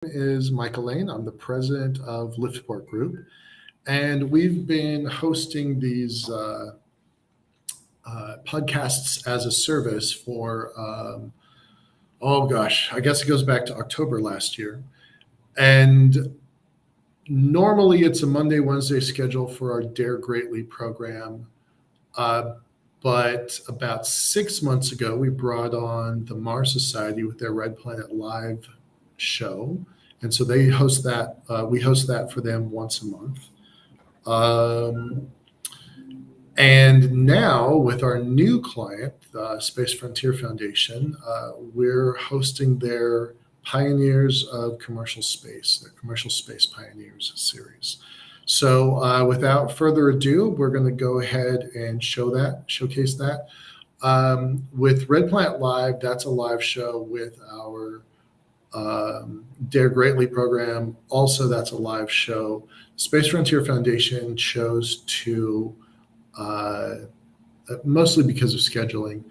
Is Michael Lane. I'm the president of Liftport Group, and we've been hosting these podcasts as a service for, oh gosh, I guess it goes back to October last year. And normally it's a Monday, Wednesday schedule for our Dare Greatly program. Uh, but about 6 months ago, we brought on the Mars Society with their Red Planet Live show. And so they host that. We host that for them once a month. And now, with our new client, the Space Frontier Foundation, we're hosting their Pioneers of Commercial Space, their Commercial Space Pioneers series. So, without further ado, we're going to go ahead and showcase that. With Red Planet Live, that's a live show with our Dare Greatly program. Also, that's a live show. Space Frontier Foundation chose to, mostly because of scheduling,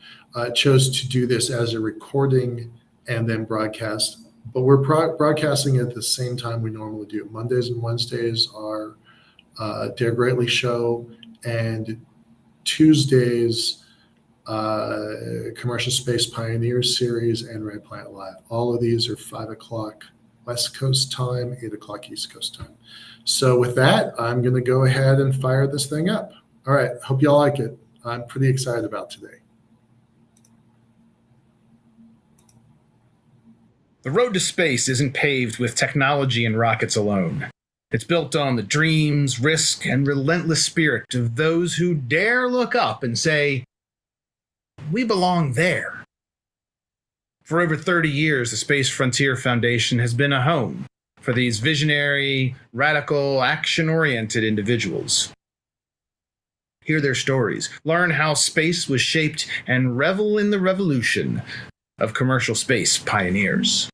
chose to do this as a recording and then broadcast. But we're broadcasting at the same time we normally do. Mondays and Wednesdays are Dare Greatly show, and Tuesdays Commercial Space Pioneers series and Red Planet Live. All of these are 5 o'clock West Coast time, 8 o'clock East Coast time. So with that, I'm going to go ahead and fire this thing up. All right. Hope you all like it. I'm pretty excited about today. The road to space isn't paved with technology and rockets alone. It's built on the dreams, risk, and relentless spirit of those who dare look up and say, "We belong there." For over 30 years, the Space Frontier Foundation has been a home for these visionary, radical, action-oriented individuals. Hear their stories, learn how space was shaped, and revel in the revolution of commercial space pioneers.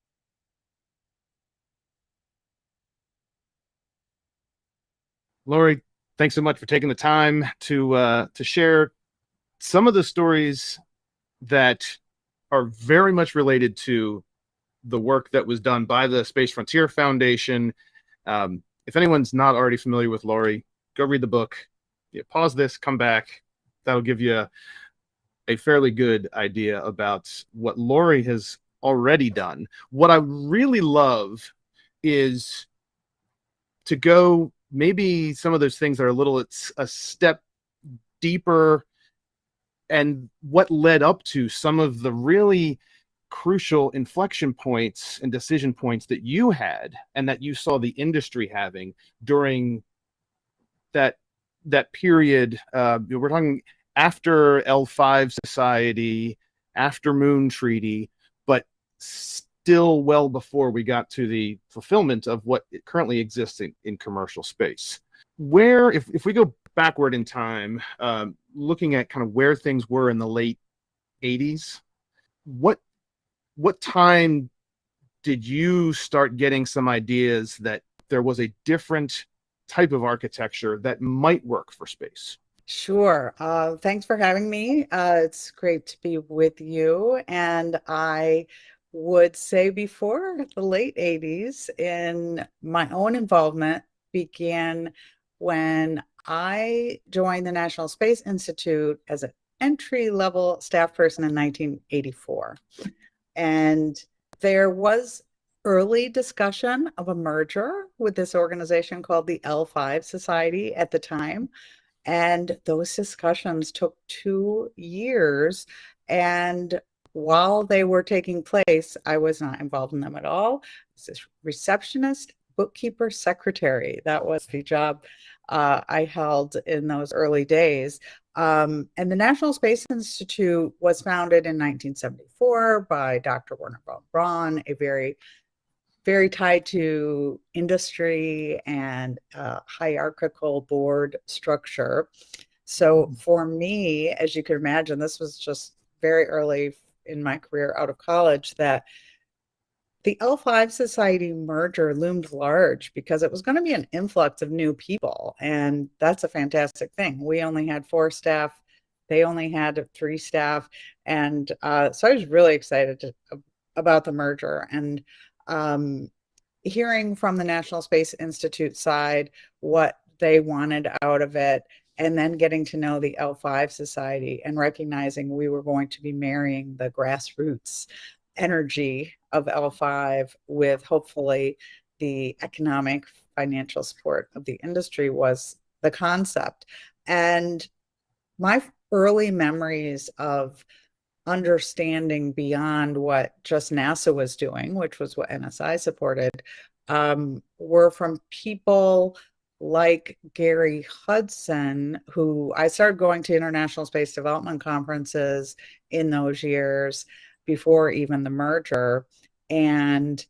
Lori, thanks so much for taking the time to share some of the stories that are very much related to the work that was done by the Space Frontier Foundation. If anyone's not already familiar with Lori, go read the book. Pause this, come back. That'll give you a fairly good idea about what Lori has already done. What I really love is to go maybe some of those things that are a step deeper, and what led up to some of the really crucial inflection points and decision points that you had and that you saw the industry having during that period. We're talking after L5 Society, after Moon Treaty, but still well before we got to the fulfillment of what currently exists in commercial space. Where, if we go backward in time, looking at kind of where things were in the late 80s, what time did you start getting some ideas that there was a different type of architecture that might work for space? Sure. Thanks for having me. It's great to be with you. And I would say before the late 80s, in my own involvement began when I joined the National Space Institute as an entry-level staff person in 1984. And there was early discussion of a merger with this organization called the L5 Society at the time. And those discussions took 2 years. And while they were taking place, I was not involved in them at all. I was this receptionist, bookkeeper, secretary. That was the job I held in those early days. And the National Space Institute was founded in 1974 by Dr. Werner von Braun, a very tied to industry and hierarchical board structure. So for me, as you can imagine, this was just very early in my career out of college, that the L5 Society merger loomed large because it was going to be an influx of new people. And that's a fantastic thing. We only had 4 staff. They only had 3 staff. And so I was really excited about the merger. And hearing from the National Space Institute side what they wanted out of it, and then getting to know the L5 Society and recognizing we were going to be marrying the grassroots energy of L5 with hopefully the economic financial support of the industry was the concept. And my early memories of understanding beyond what just NASA was doing, which was what NSI supported, were from people like Gary Hudson, who I started going to international space development conferences in those years before even the merger. And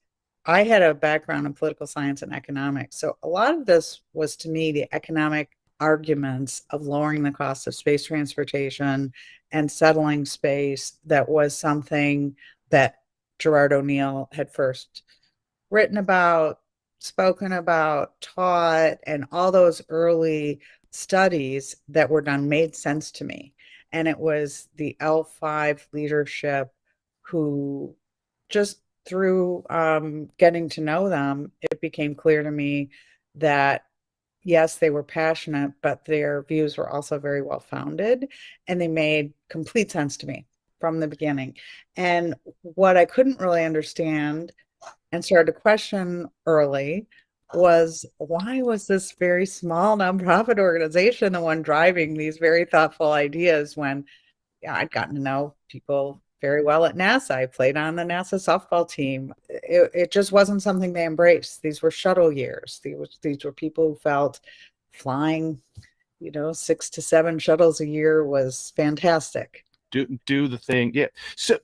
I had a background in political science and economics. So a lot of this was to me the economic arguments of lowering the cost of space transportation and settling space. That was something that Gerard O'Neill had first written about, spoken about, taught, and all those early studies that were done made sense to me. And it was the L5 leadership who, just through getting to know them, it became clear to me that yes, they were passionate, but their views were also very well founded, and they made complete sense to me from the beginning. And what I couldn't really understand and started to question early was, why was this very small nonprofit organization the one driving these very thoughtful ideas when I'd gotten to know people very well at NASA. I played on the NASA softball team. It just wasn't something they embraced. These were shuttle years. These were people who felt flying, 6 to 7 shuttles a year was fantastic. Do the thing. Yeah. So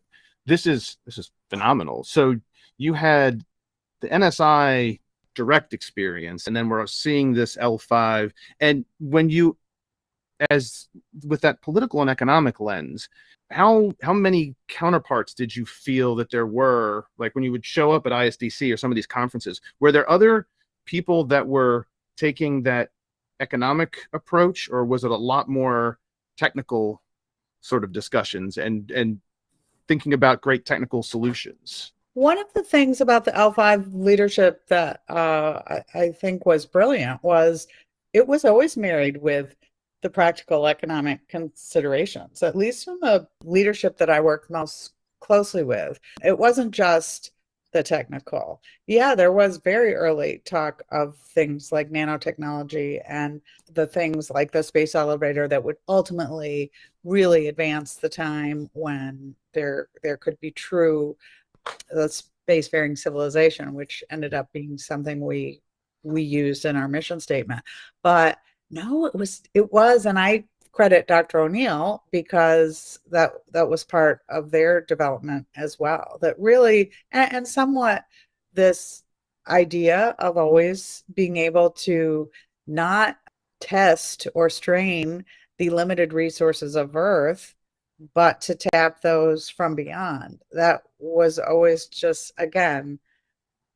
this is phenomenal. So you had the NSI direct experience, and then we're seeing this L5. And when you, as with that political and economic lens, how many counterparts did you feel that there were, like when you would show up at ISDC or some of these conferences? Were there other people that were taking that economic approach, or was it a lot more technical sort of discussions and thinking about great technical solutions? One of the things about the L5 leadership that I think was brilliant was it was always married with the practical economic considerations, at least from the leadership that I worked most closely with. It wasn't just the technical. Yeah, there was very early talk of things like nanotechnology and the things like the space elevator that would ultimately really advance the time when there could be true spacefaring civilization, which ended up being something we used in our mission statement. But no, it was, and I credit Dr. O'Neill because that was part of their development as well. That really, and somewhat this idea of always being able to not test or strain the limited resources of Earth, but to tap those from beyond. That was always just, again,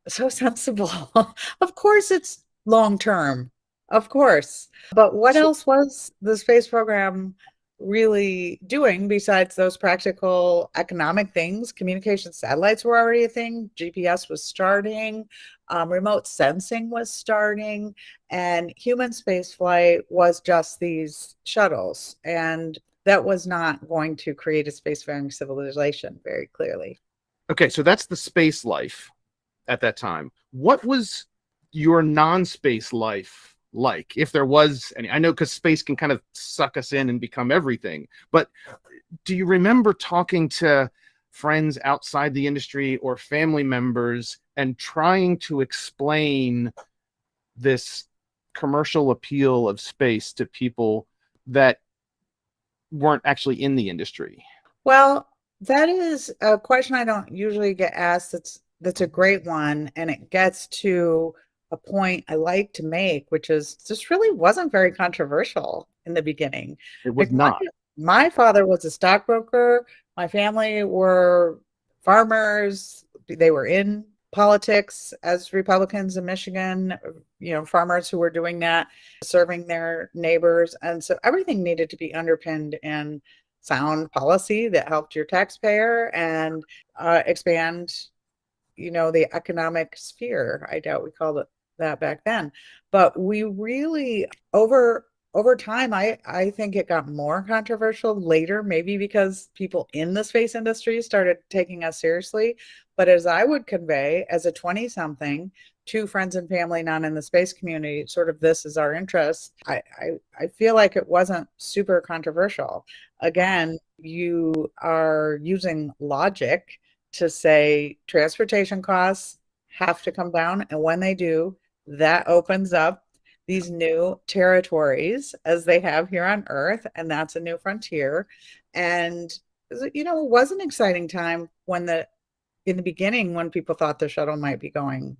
so sensible. Of course, it's long term. Of course. But what else was the space program really doing besides those practical economic things? Communication satellites were already a thing. GPS was starting. Remote sensing was starting. And human space flight was just these shuttles. And that was not going to create a spacefaring civilization very clearly. Okay, so that's the space life at that time. What was your non-space life like, if there was any? I know, because space can kind of suck us in and become everything, but do you remember talking to friends outside the industry or family members and trying to explain this commercial appeal of space to people that weren't actually in the industry? Well, that is a question I don't usually get asked. That's a great one, and it gets to a point I like to make, which is this really wasn't very controversial in the beginning. It was Like not. my father was a stockbroker. My family were farmers. They were in politics as Republicans in Michigan, farmers who were doing that, serving their neighbors. And so everything needed to be underpinned in sound policy that helped your taxpayer and expand the economic sphere. I doubt we called it that back then, but we really over time, I think it got more controversial later, maybe because people in the space industry started taking us seriously. But as I would convey, as a 20 something, to friends and family not in the space community, sort of this is our interest. I feel like it wasn't super controversial. Again, you are using logic to say transportation costs have to come down. And when they do, that opens up these new territories as they have here on Earth. And that's a new frontier. And, it was an exciting time in the beginning, when people thought the shuttle might be going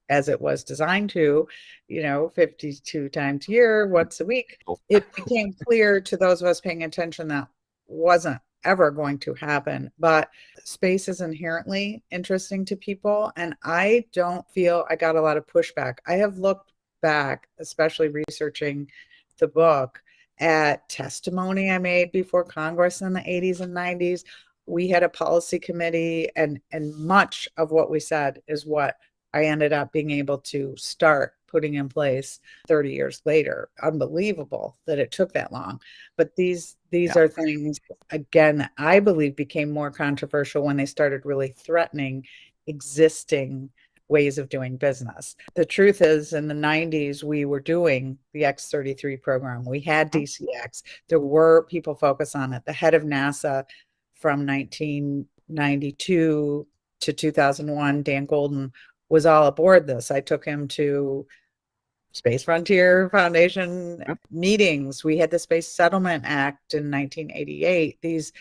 as it was designed to, 52 times a year, once a week. It became clear to those of us paying attention that wasn't ever going to happen. But space is inherently interesting to people. And I don't feel I got a lot of pushback. I have looked back, especially researching the book, at testimony I made before Congress in the 80s and 90s. We had a policy committee, and much of what we said is what I ended up being able to start putting in place 30 years later. Unbelievable that it took that long. But these are things, again, that I believe became more controversial when they started really threatening existing ways of doing business. The truth is, in the 90s, we were doing the X-33 program. We had DCX. There were people focused on it. The head of NASA from 1992 to 2001, Dan Golden, was all aboard this. I took him to Space Frontier Foundation meetings. We had the Space Settlement Act in 1988. These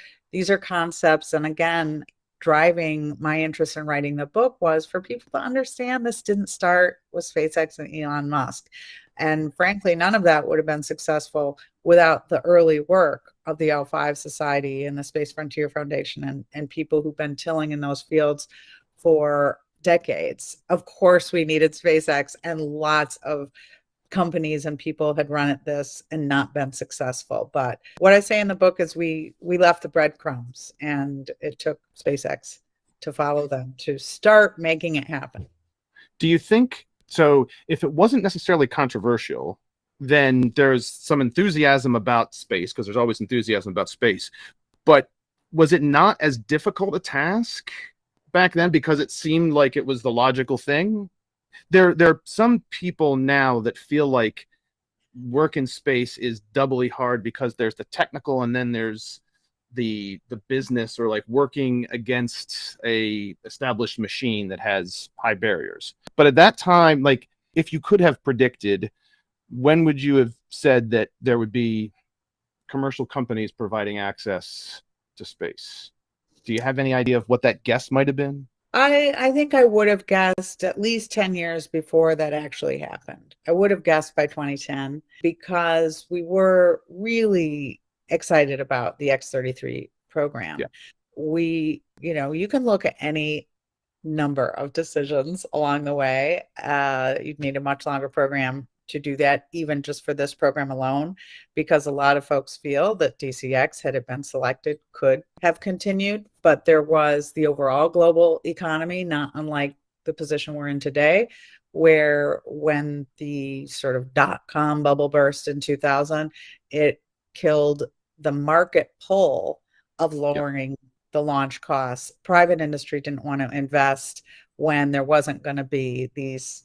are concepts. And again, driving my interest in writing the book was for people to understand this didn't start with SpaceX and Elon Musk. And frankly, none of that would have been successful without the early work of the L5 Society and the Space Frontier Foundation and people who've been tilling in those fields for decades. Of course, we needed SpaceX, and lots of companies and people had run at this and not been successful. But what I say in the book is we left the breadcrumbs, and it took SpaceX to follow them to start making it happen. Do you think so? If it wasn't necessarily controversial, then there's some enthusiasm about space, because there's always enthusiasm about space. But was it not as difficult a task back then because it seemed like it was the logical thing? There are some people now that feel like work in space is doubly hard because there's the technical and then there's the business, or like working against a established machine that has high barriers. But at that time, like, if you could have predicted, when would you have said that there would be commercial companies providing access to space? Do you have any idea of what that guess might have been? I think I would have guessed at least 10 years before that actually happened. I would have guessed by 2010, because we were really excited about the X-33 program. Yeah. You can look at any number of decisions along the way. You'd need a much longer program to do that, even just for this program alone, because a lot of folks feel that DCX, had it been selected, could have continued. But there was the overall global economy, not unlike the position we're in today, where when the sort of dot-com bubble burst in 2000, it killed the market pull of lowering the launch costs. Private industry didn't want to invest when there wasn't going to be these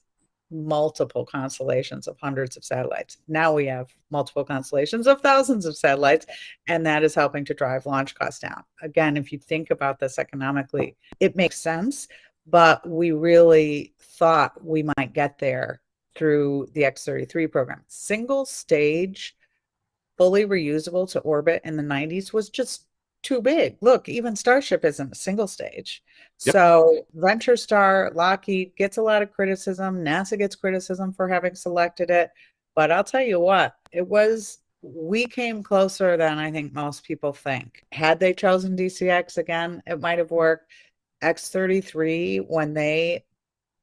multiple constellations of hundreds of satellites. Now we have multiple constellations of thousands of satellites, and that is helping to drive launch costs down. Again, if you think about this economically, it makes sense, but we really thought we might get there through the X-33 program. Single stage, fully reusable to orbit in the 90s was just too big. Look, even Starship isn't a single stage. Yep. So Venture Star, Lockheed gets a lot of criticism. NASA gets criticism for having selected it. But I'll tell you what, we came closer than I think most people think. Had they chosen DCX again, it might have worked. X-33, when they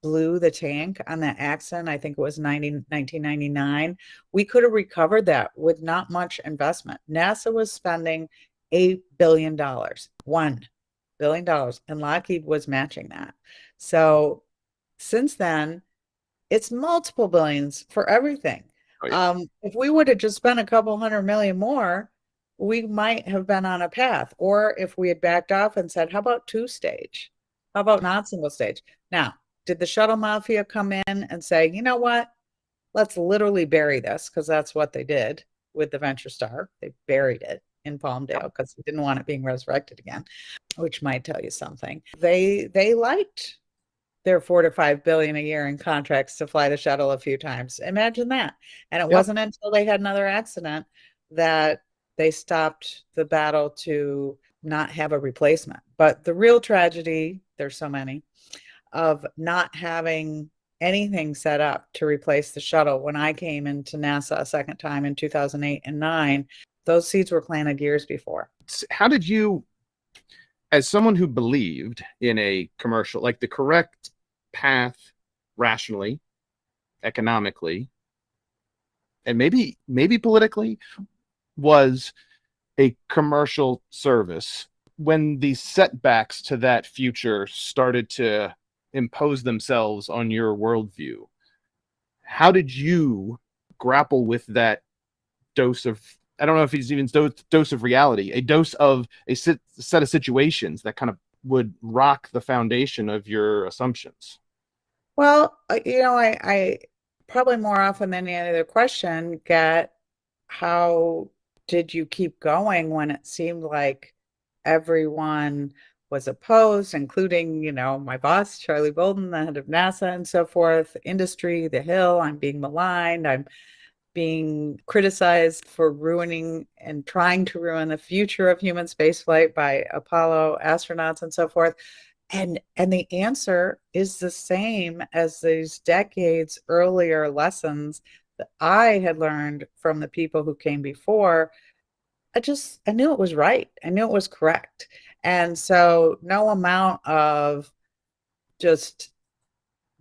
blew the tank on that accident, I think it was 1999, we could have recovered that with not much investment. NASA was spending $8 billion. billion, and Lockheed was matching that. So since then, it's multiple billions for everything. Oh, yeah. If we would have just spent a couple hundred million more, we might have been on a path. Or if we had backed off and said, how about two stage? How about not single stage? Now, did the shuttle mafia come in and say, you know what? Let's literally bury this, because that's what they did with the Venture Star. They buried it in Palmdale because they didn't want it being resurrected again, which might tell you something. They liked their 4 to 5 billion a year in contracts to fly the shuttle a few times. Imagine that. And it wasn't until they had another accident that they stopped the battle to not have a replacement. But the real tragedy, there's so many, of not having anything set up to replace the shuttle. When I came into NASA a second time in 2008 and 9, those seeds were planted years before. How did you, as someone who believed in a commercial, like the correct path rationally, economically, and maybe politically, was a commercial service, when these setbacks to that future started to impose themselves on your worldview, how did you grapple with that dose of, I don't know if it's even dose of reality, a dose of a set of situations that kind of would rock the foundation of your assumptions? Well, I probably more often than any other question get, how did you keep going when it seemed like everyone was opposed, including, my boss, Charlie Bolden, the head of NASA, and so forth, industry, the Hill, I'm being maligned, I'm being criticized for ruining and trying to ruin the future of human spaceflight by Apollo astronauts and so forth. And the answer is the same as these decades earlier lessons that I had learned from the people who came before. I knew it was right. I knew it was correct. And so no amount of just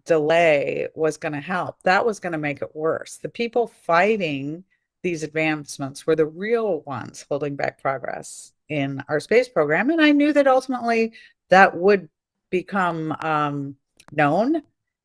delay was going to help. That was going to make it worse. The people fighting these advancements were the real ones holding back progress in our space program. And I knew that ultimately that would become known.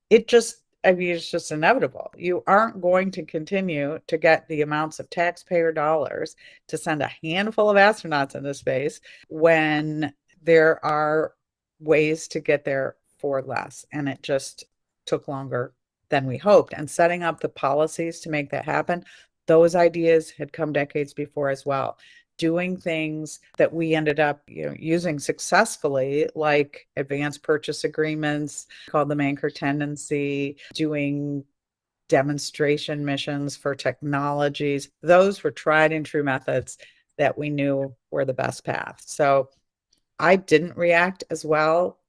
It's just inevitable. You aren't going to continue to get the amounts of taxpayer dollars to send a handful of astronauts into space when there are ways to get there for less. And it just took longer than we hoped. And setting up the policies to make that happen, those ideas had come decades before as well. Doing things that we ended up using successfully, like advanced purchase agreements, called them anchor tenancy, doing demonstration missions for technologies. Those were tried and true methods that we knew were the best path. So I didn't react as well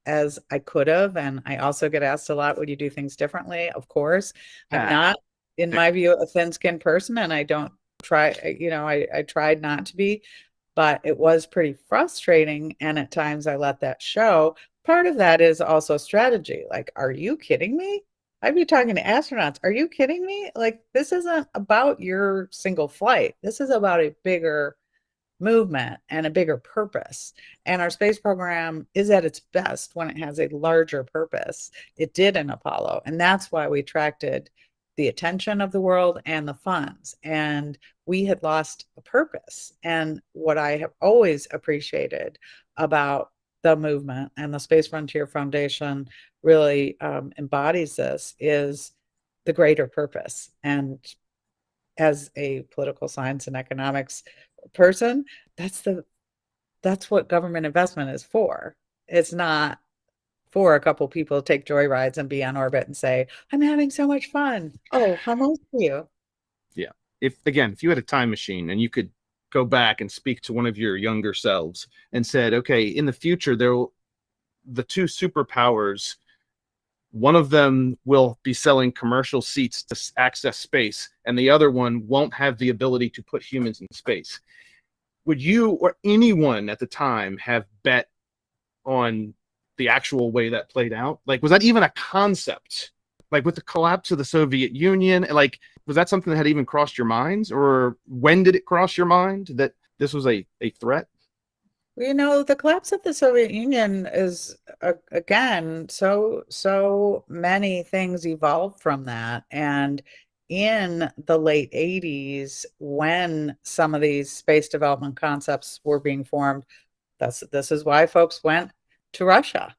as I could have. And I also get asked a lot, would you do things differently? Of course. I'm not, in my view, a thin-skinned person, and I don't try, I tried not to be, but it was pretty frustrating. And at times I let that show. Part of that is also strategy. Like, are you kidding me? I'd be talking to astronauts. Are you kidding me? Like, this isn't about your single flight. This is about a bigger movement and a bigger purpose. And our space program is at its best when it has a larger purpose. It did in Apollo. And that's why we attracted the attention of the world and the funds. And we had lost a purpose. And what I have always appreciated about the movement, and the Space Frontier Foundation really embodies this, is the greater purpose. And as a political science and economics person, that's what government investment is for. It's not for a couple people to take joyrides and be on orbit and say, I'm having so much fun. Oh, how nice for you. Yeah. If you had a time machine and you could go back and speak to one of your younger selves and said, okay, in the future, the two superpowers, one of them will be selling commercial seats to access space, and the other one won't have the ability to put humans in space. Would you or anyone at the time have bet on the actual way that played out? Like, was that even a concept? Like, with the collapse of the Soviet Union, like, was that something that had even crossed your minds? Or when did it cross your mind that this was a threat? The collapse of the Soviet Union is again, so many things evolved from that. And in the late 80s, when some of these space development concepts were being formed, this is why folks went to Russia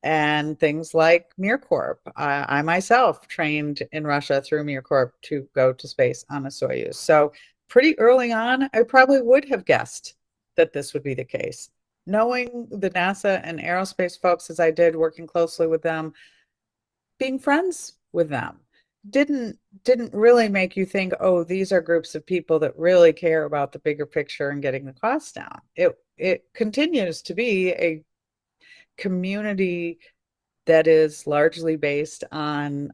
and things like MirCorp. I myself trained in Russia through MirCorp to go to space on a Soyuz. So pretty early on, I probably would have guessed that this would be the case. Knowing the NASA and aerospace folks as I did, working closely with them, being friends with them, didn't really make you think, oh, these are groups of people that really care about the bigger picture and getting the costs down. It continues to be a community that is largely based on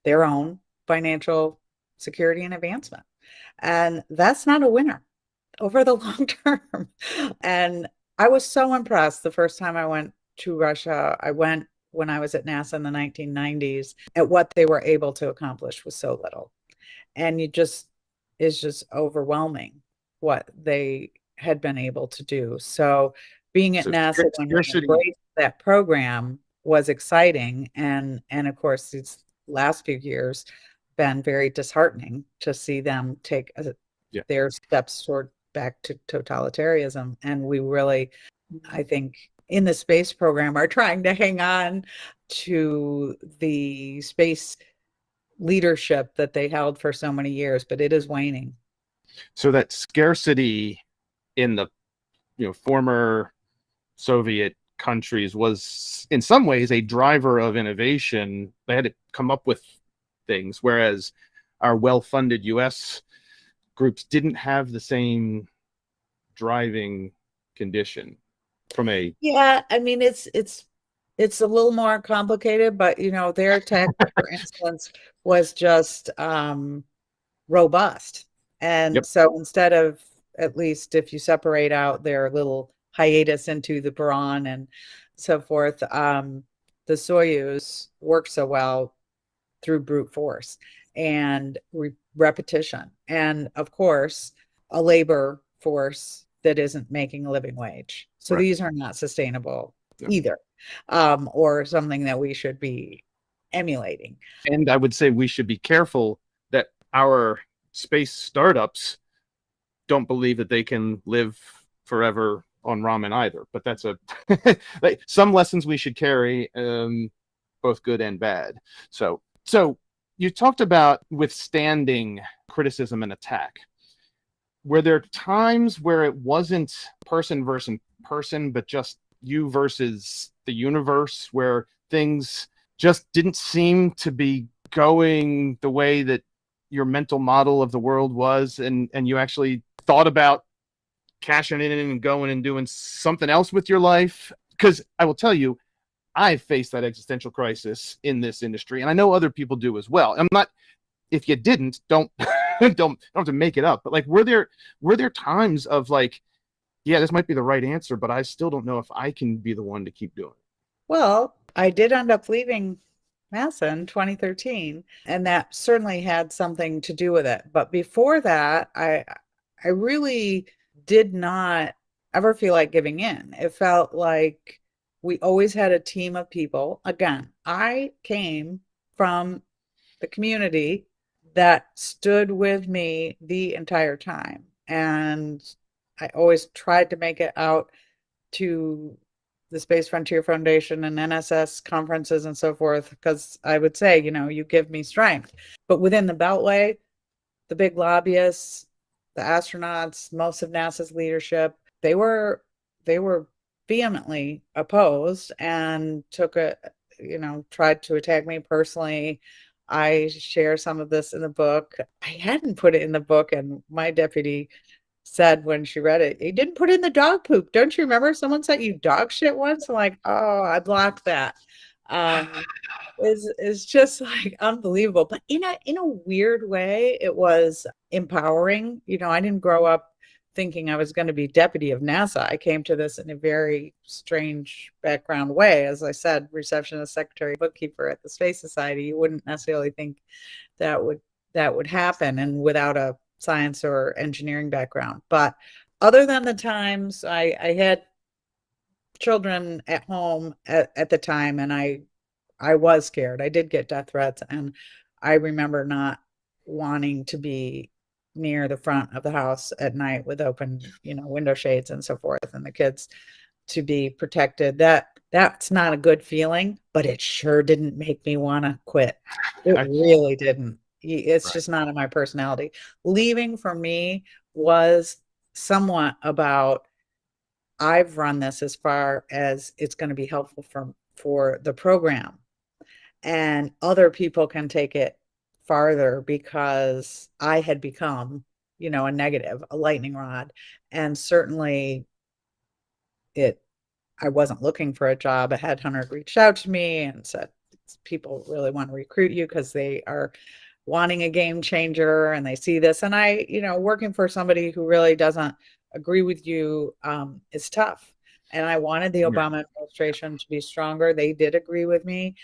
their own financial security and advancement. And that's not a winner over the long term. And I was so impressed the first time I went to Russia. I went when I was at NASA in the 1990s at what they were able to accomplish with so little. And it's just overwhelming what they had been able to do. So being at So NASA when we scarcity. embraced that program was exciting. And of course, these last few years been very disheartening to see them take Yeah. their steps toward back to totalitarianism. And we really, I think, in the space program are trying to hang on to the space leadership that they held for so many years, but it is waning. So that scarcity in the former Soviet countries was in some ways a driver of innovation. They had to come up with things, whereas our well-funded US groups didn't have the same driving condition from a Yeah, I mean it's a little more complicated, but their tech, for instance, was just robust. And Yep. so instead of, at least if you separate out their little hiatus into the Buran and so forth, the Soyuz worked so well through brute force and repetition. And of course, a labor force that isn't making a living wage. So Right. these are not sustainable No. either, or something that we should be emulating. And I would say we should be careful that our space startups don't believe that they can live forever on ramen either. But that's like, some lessons we should carry, both good and bad. So you talked about withstanding criticism and attack. Were there times where it wasn't person versus person, but just you versus the universe, where things just didn't seem to be going the way that your mental model of the world was, and you actually thought about cashing in and going and doing something else with your life? Because I will tell you, I've faced that existential crisis in this industry, and I know other people do as well. I'm not, if you didn't, don't don't have to make it up. But like, were there times of like, yeah, this might be the right answer, but I still don't know if I can be the one to keep doing it? Well, I did end up leaving NASA in 2013, and that certainly had something to do with it. But before that, I really did not ever feel like giving in. It felt like we always had a team of people. Again, I came from the community that stood with me the entire time. And I always tried to make it out to the Space Frontier Foundation and NSS conferences and so forth, because I would say, you give me strength. But within the Beltway, the big lobbyists, the astronauts, most of NASA's leadership, they were vehemently opposed and tried to attack me personally. I share some of this in the book. I hadn't put it in the book, and my deputy said when she read it, "You didn't put in the dog poop. Don't you remember someone sent you dog shit once?" I'm like, "Oh, I blocked that." Is just like unbelievable. But in a weird way, it was empowering. I didn't grow up thinking I was going to be deputy of NASA. I came to this in a very strange background way. As I said, receptionist, secretary, bookkeeper at the Space Society. You wouldn't necessarily think that would happen, and without a science or engineering background. But other than the times I had children at home at the time, and I was scared. I did get death threats, and I remember not wanting to be near the front of the house at night with open, window shades and so forth, and the kids to be protected. That's not a good feeling, but it sure didn't make me want to quit. It I, really didn't. It's right. just not in my personality. Leaving for me was somewhat about, I've run this as far as it's going to be helpful for the program, and other people can take it farther, because I had become, a negative, a lightning rod. And certainly it I wasn't looking for a job. A headhunter reached out to me and said, people really want to recruit you because they are wanting a game changer and they see this. And working for somebody who really doesn't agree with you is tough. And I wanted the Yeah. Obama administration to be stronger. They did agree with me,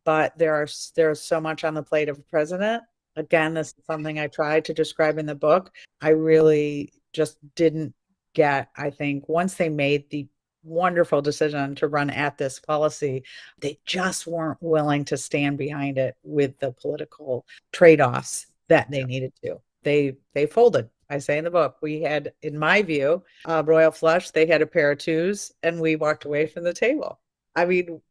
but there's so much on the plate of a president. Again, this is something I tried to describe in the book. I really just didn't get, I think, once they made the wonderful decision to run at this policy, they just weren't willing to stand behind it with the political trade-offs that they needed to. They folded. I say in the book, we had, in my view, royal flush. They had a pair of twos, and we walked away from the table. I mean,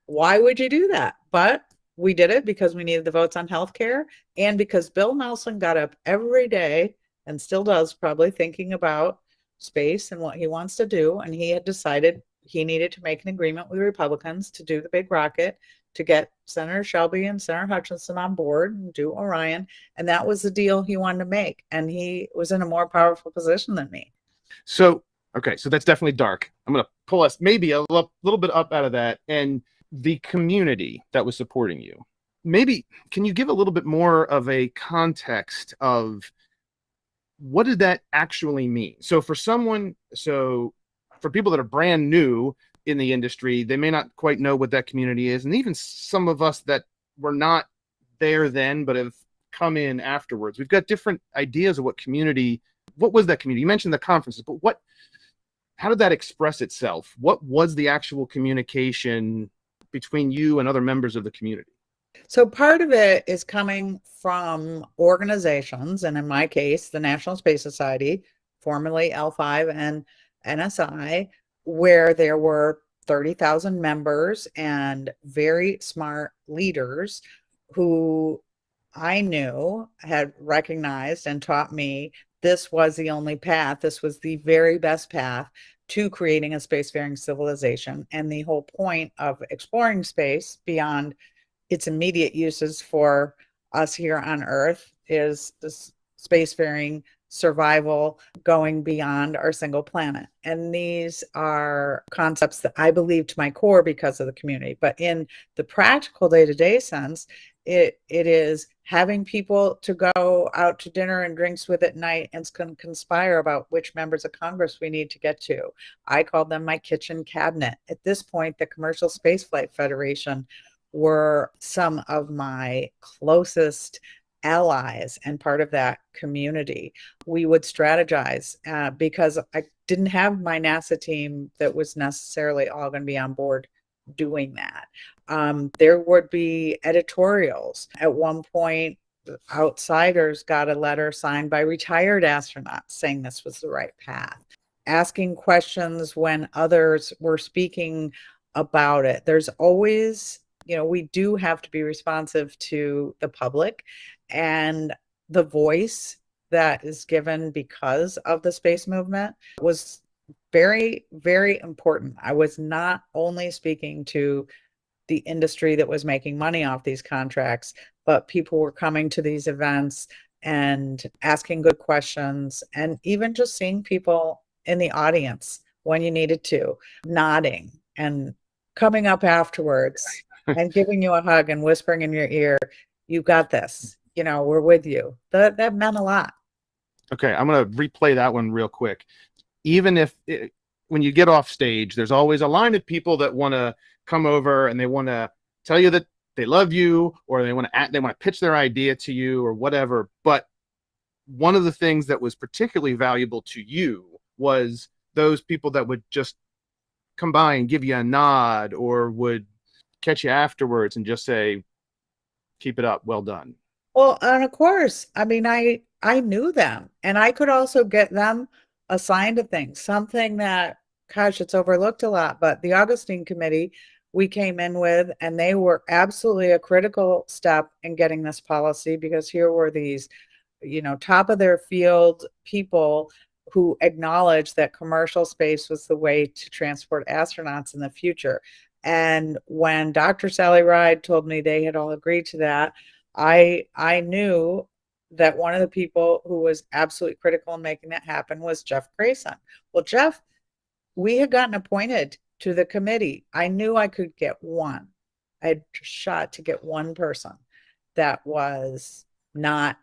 why would you do that? But we did it because we needed the votes on healthcare, and because Bill Nelson got up every day, and still does, probably, thinking about space and what he wants to do. And he had decided he needed to make an agreement with Republicans to do the big rocket, to get Senator Shelby and Senator Hutchinson on board and do Orion. And that was the deal he wanted to make. And he was in a more powerful position than me. So, okay, so that's definitely dark. I'm going to pull us maybe a little bit up out of that. And the community that was supporting you, maybe can you give a little bit more of a context of what did that actually mean? So for people that are brand new in the industry, they may not quite know what that community is. And even some of us that were not there then, but have come in afterwards, we've got different ideas of what was that community? You mentioned the conferences, but how did that express itself? What was the actual communication between you and other members of the community? So part of it is coming from organizations, and in my case, the National Space Society, formerly L5 and NSI, where there were 30,000 members and very smart leaders who I knew had recognized and taught me this was the only path. This was the very best path to creating a spacefaring civilization. And the whole point of exploring space beyond its immediate uses for us here on Earth is this spacefaring survival, going beyond our single planet. And these are concepts that I believe to my core because of the community. But in the practical day-to-day sense, it is having people to go out to dinner and drinks with at night and conspire about which members of Congress we need to get to. I called them my kitchen cabinet. At this point, the Commercial Spaceflight Federation were some of my closest allies and part of that community. We would strategize because I didn't have my NASA team that was necessarily all going to be on board doing that. There would be editorials. At one point, Outsiders got a letter signed by retired astronauts saying this was the right path. Asking questions when others were speaking about it. There's always, we do have to be responsive to the public, and the voice that is given because of the space movement was very, very important. I was not only speaking to the industry that was making money off these contracts, but people were coming to these events and asking good questions, and even just seeing people in the audience when you needed to, nodding and coming up afterwards and giving you a hug and whispering in your ear, "You got this, we're with you." That meant a lot. Okay, I'm going to replay that one real quick. Even if when you get off stage, there's always a line of people that want to come over and they want to tell you that they love you, or they want to pitch their idea to you or whatever. But one of the things that was particularly valuable to you was those people that would just come by and give you a nod or would catch you afterwards and just say, keep it up, well done. Well, and of course, I mean, I knew them, and I could also get them assigned to things. Something that, gosh, it's overlooked a lot, but the Augustine Committee we came in with, and they were absolutely a critical step in getting this policy, because here were these, top of their field people who acknowledged that commercial space was the way to transport astronauts in the future. And when Dr. Sally Ride told me they had all agreed to that, I knew that one of the people who was absolutely critical in making that happen was Jeff Grayson. Well, Jeff, we had gotten appointed to the committee. I knew I could get one. I had shot to get one person that was not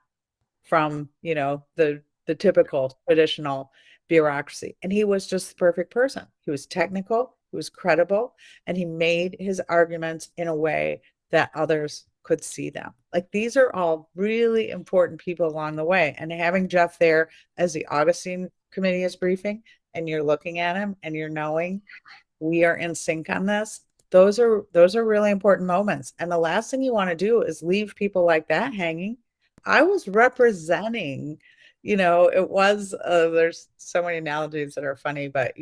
from, the typical traditional bureaucracy. And he was just the perfect person. He was technical, he was credible, and he made his arguments in a way that others could see them. Like, these are all really important people along the way. And having Jeff there as the Augustine Committee is briefing, and you're looking at him and you're knowing we are in sync on this, those are really important moments. And the last thing you want to do is leave people like that hanging. I was representing, it was, there's so many analogies that are funny, but,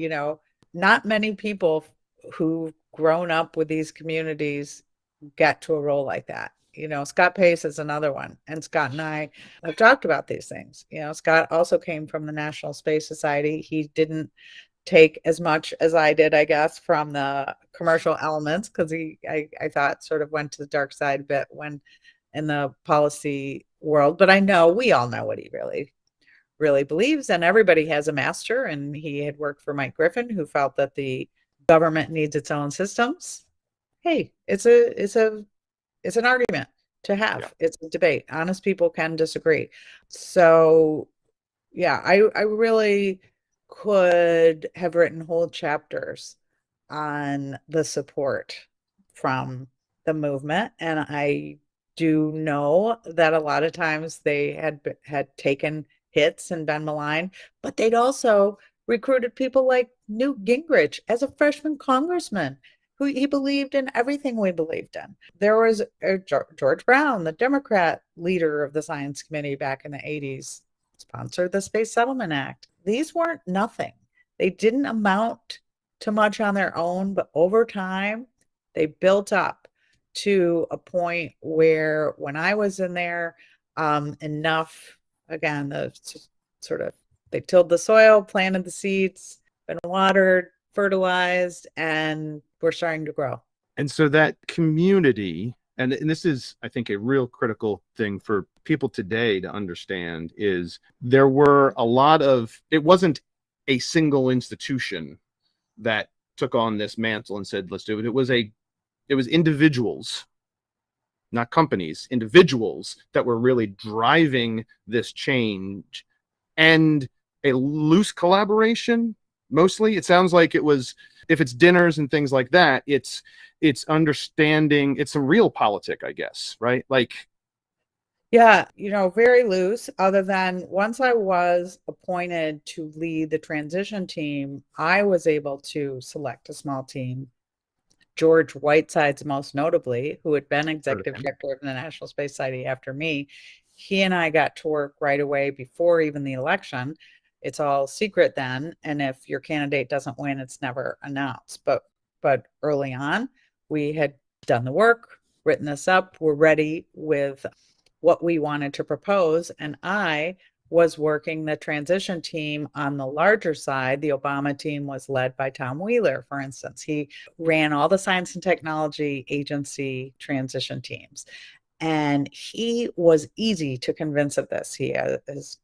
not many people who've grown up with these communities get to a role like that. Scott Pace is another one. And Scott and I have talked about these things. Scott also came from the National Space Society. He didn't take as much as I did, I guess, from the commercial elements, because I thought sort of went to the dark side a bit when in the policy world. But we all know what he really believes, and everybody has a master, and he had worked for Mike Griffin, who felt that the government needs its own systems. Hey, it's an argument to have. Yeah. It's a debate. Honest people can disagree. So yeah, I really could have written whole chapters on the support from the movement. And I do know that a lot of times they had taken hits and been maligned, but they'd also recruited people like Newt Gingrich as a freshman congressman, who he believed in everything we believed in. There was George Brown, the Democrat leader of the Science Committee back in the 80s, sponsored the Space Settlement Act. These weren't nothing. They didn't amount to much on their own, but over time, they built up to a point where when I was in there, enough, again, they tilled the soil, planted the seeds, been watered, fertilized, and we're starting to grow. And so that community, and this is, I think, a real critical thing for people today to understand, is there were a lot of, it wasn't a single institution that took on this mantle and said, let's do it. It was individuals, not companies, individuals that were really driving this change, and a loose collaboration. Mostly, it sounds like it was, if it's dinners and things like that, it's understanding, it's a real politic, I guess, right? Like, yeah, very loose, other than once I was appointed to lead the transition team, I was able to select a small team. George Whitesides, most notably, who had been executive director of the National Space Society after me, he and I got to work right away before even the election. It's all secret then, and if your candidate doesn't win, it's never announced. But early on, we had done the work, written this up, we're ready with what we wanted to propose, and I was working the transition team on the larger side. The Obama team was led by Tom Wheeler, for instance. He ran all the science and technology agency transition teams, and he was easy to convince of this. He has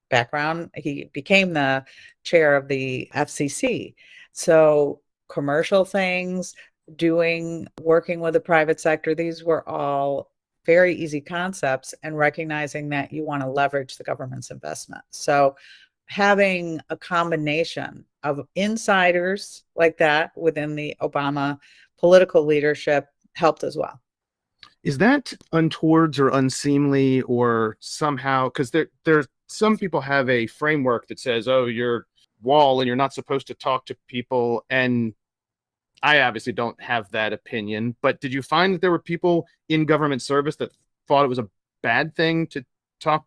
background, he became the chair of the FCC. So commercial things, working with the private sector, these were all very easy concepts, and recognizing that you want to leverage the government's investment. So having a combination of insiders like that within the Obama political leadership helped as well. Is that untowards or unseemly, or somehow, because there's some people have a framework that says, oh, you're wall and you're not supposed to talk to people. And I obviously don't have that opinion, but did you find that there were people in government service that thought it was a bad thing to talk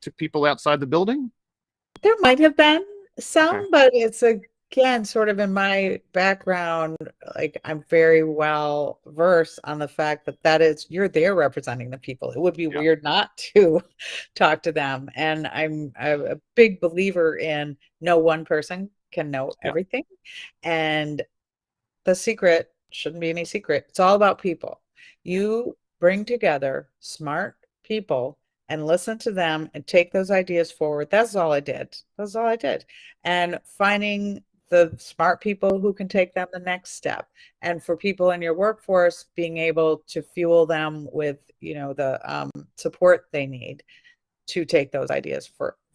to people outside the building? There might have been some, Okay. but it's again sort of in my background, like I'm very well versed on the fact that you're there representing the people. It would be Yeah. weird not to talk to them. And I'm a big believer in no one person can know Yeah. everything. And the secret shouldn't be any secret. It's all about people. You bring together smart people and listen to them and take those ideas forward. That's all I did. That's all I did. And finding the smart people who can take them the next step. And for people in your workforce, being able to fuel them with, the support they need to take those ideas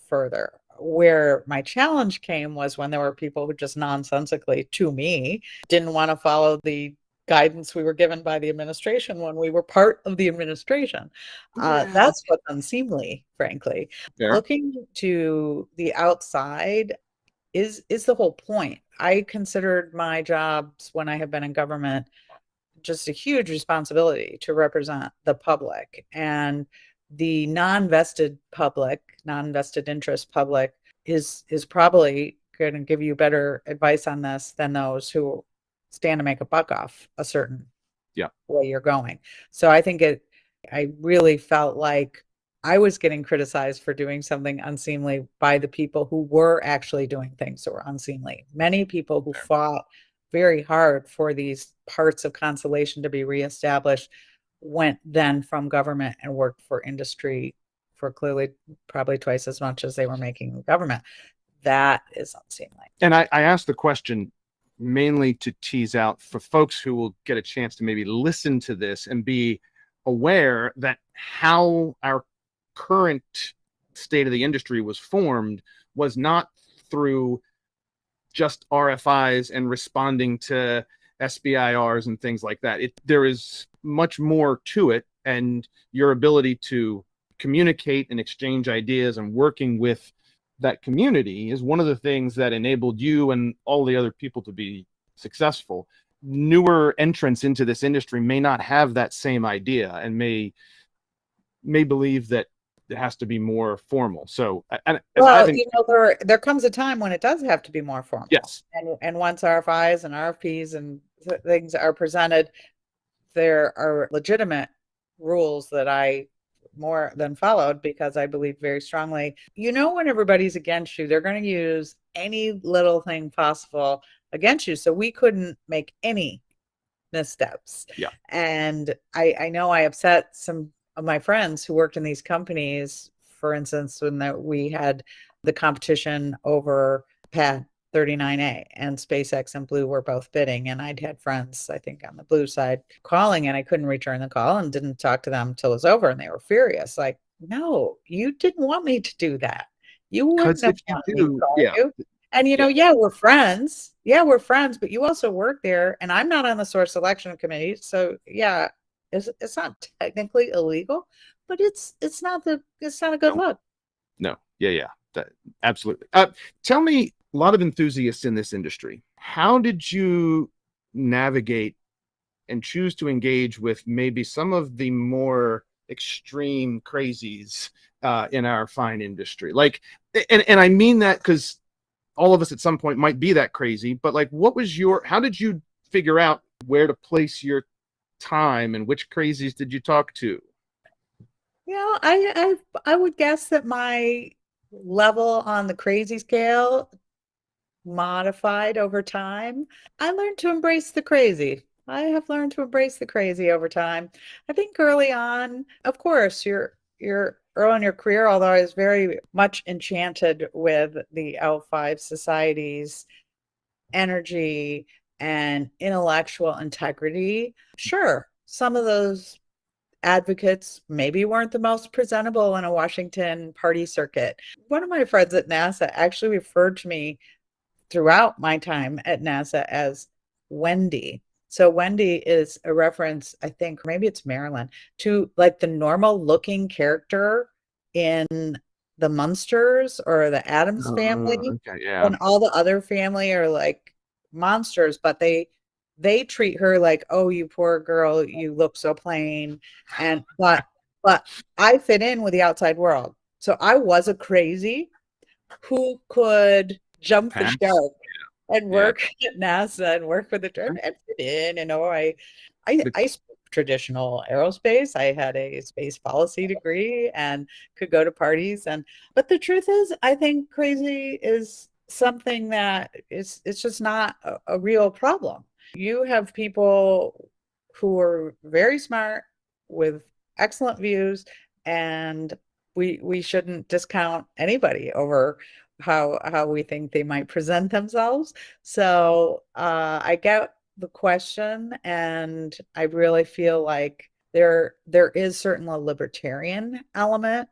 further. Where my challenge came was when there were people who just nonsensically, to me, didn't want to follow the guidance we were given by the administration when we were part of the administration. That's what's unseemly, frankly. Yeah. Looking to the outside is the whole point. I considered my jobs when I have been in government just a huge responsibility to represent the public, and the non-vested interest public is probably going to give you better advice on this than those who stand to make a buck off a certain way you're going. So I really felt like I was getting criticized for doing something unseemly by the people who were actually doing things that were unseemly. Many people who fought very hard for these parts of Constellation to be reestablished went then from government and worked for industry for clearly probably twice as much as they were making in government. That is unseemly. And I asked the question mainly to tease out for folks who will get a chance to maybe listen to this and be aware that how our current state of the industry was formed was not through just RFIs and responding to SBIRs and things like that. There is much more to it, and your ability to communicate and exchange ideas and working with that community is one of the things that enabled you and all the other people to be successful. Newer entrants into this industry may not have that same idea and may believe that it has to be more formal. So, well, there comes a time when it does have to be more formal. Yes. And once RFIs and RFPs and things are presented, there are legitimate rules that I more than followed because I believe very strongly, when everybody's against you, they're going to use any little thing possible against you. So we couldn't make any missteps. Yeah. And I know I upset some of my friends who worked in these companies. For instance, when we had the competition over Pad 39A and SpaceX and Blue were both bidding, and I'd had friends, I think, on the Blue side calling, and I couldn't return the call and didn't talk to them until it was over, and they were furious. Like, no, you didn't want me to do that. You wouldn't have wanted me to call you. And we're friends. Yeah, we're friends, but you also work there, and I'm not on the source selection committee. So yeah, it's not technically illegal, but it's not a good look. No. Yeah. Absolutely. Tell me, a lot of enthusiasts in this industry, how did you navigate and choose to engage with maybe some of the more extreme crazies in our fine industry? Like, and I mean that because all of us at some point might be that crazy, but like, how did you figure out where to place your time and which crazies did you talk to? I would guess that my level on the crazy scale modified over time. I learned to embrace the crazy. I have learned to embrace the crazy over time. I think early on, of course, you're early in your career, although I was very much enchanted with the L5 Society's energy and intellectual integrity. Sure, some of those advocates maybe weren't the most presentable in a Washington party circuit. One of my friends at NASA actually referred to me throughout my time at NASA as Wendy. So Wendy is a reference, I think, maybe it's Marilyn, to like the normal looking character in the Munsters or the Addams family, Okay, yeah. and all the other family are like monsters, but they treat her like, oh, you poor girl, you look so plain. And but I fit in with the outside world. So I was a crazy who could jump the Pants. shark and Yeah. work at NASA and work for the and fit in. You know, I spoke traditional aerospace. I had a space policy degree and could go to parties. And but the truth is, I think crazy is something that it's just not a real problem. You have people who are very smart with excellent views, and we shouldn't discount anybody over how we think they might present themselves. So I get the question, and I really feel like there is certainly a libertarian element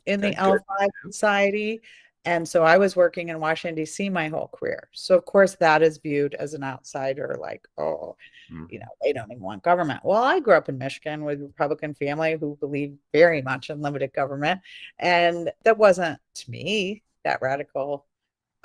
in the Okay, good. L5 society. And so I was working in Washington, D.C. my whole career. So of course that is viewed as an outsider, like, oh, you know, they don't even want government. Well, I grew up in Michigan with a Republican family who believed very much in limited government. And that wasn't, to me, that radical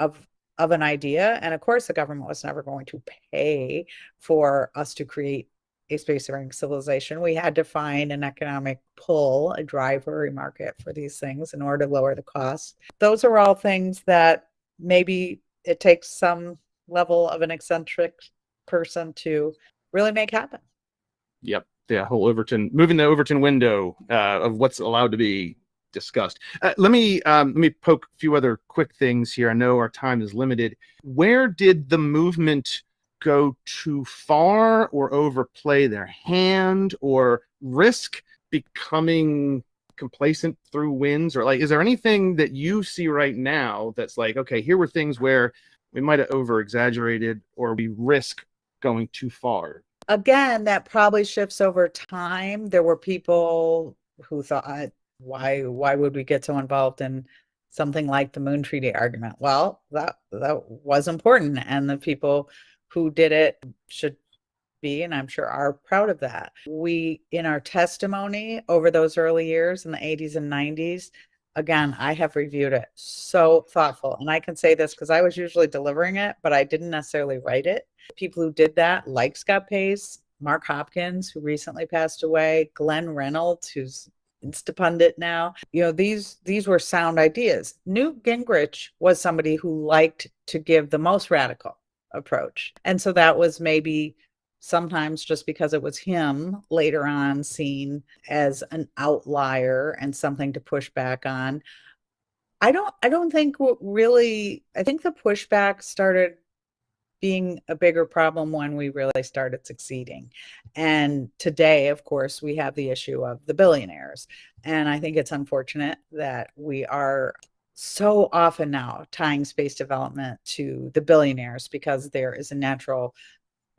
of an idea. And of course, the government was never going to pay for us to create a spacefaring civilization. We had to find an economic pull, a driver, a market for these things in order to lower the costs. Those are all things that maybe it takes some level of an eccentric person to really make happen. Yep. The whole moving the Overton window of what's allowed to be discussed. Let me poke a few other quick things here. I know our time is limited. Where did the movement go too far or overplay their hand or risk becoming complacent through wins? Or like, is there anything that you see right now that's like, okay, here were things where we might have over exaggerated or we risk going too far? Again, that probably shifts over time. There were people who thought, why would we get so involved in something like the Moon Treaty argument? Well, that was important, and the people who did it should be, and I'm sure are, proud of that. We, in our testimony over those early years in the 80s and 90s, again, I have reviewed it, so thoughtful. And I can say this because I was usually delivering it, but I didn't necessarily write it. People who did that, like Scott Pace, Mark Hopkins, who recently passed away, Glenn Reynolds, who's Instapundit now, you know, these were sound ideas. Newt Gingrich was somebody who liked to give the most radical approach. And so that was maybe sometimes just because it was him later on seen as an outlier and something to push back on. I don't think really, I think the pushback started being a bigger problem when we really started succeeding. And today, of course, we have the issue of the billionaires. And I think it's unfortunate that we are so often now tying space development to the billionaires because there is a natural